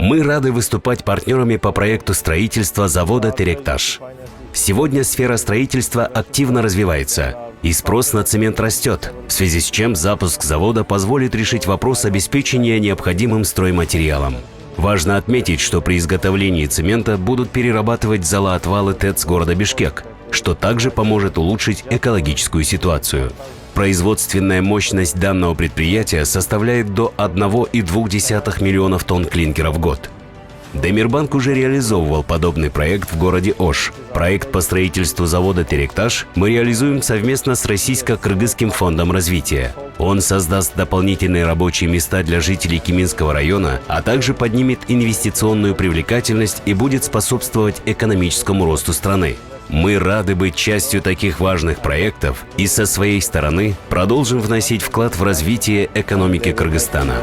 Мы рады выступать партнерами по проекту строительства завода «Теректаш». Сегодня сфера строительства активно развивается, и спрос на цемент растет, в связи с чем запуск завода позволит решить вопрос обеспечения необходимым стройматериалом. Важно отметить, что при изготовлении цемента будут перерабатывать золоотвалы ТЭЦ города Бишкек, что также поможет улучшить экологическую ситуацию. Производственная мощность данного предприятия составляет до 1,2 миллионов тонн клинкера в год. Демирбанк уже реализовывал подобный проект в городе Ош. Проект по строительству завода «Теректаш» мы реализуем совместно с Российско-Кыргызским фондом развития. Он создаст дополнительные рабочие места для жителей Кеминского района, а также поднимет инвестиционную привлекательность и будет способствовать экономическому росту страны. Мы рады быть частью таких важных проектов и со своей стороны продолжим вносить вклад в развитие экономики Кыргызстана.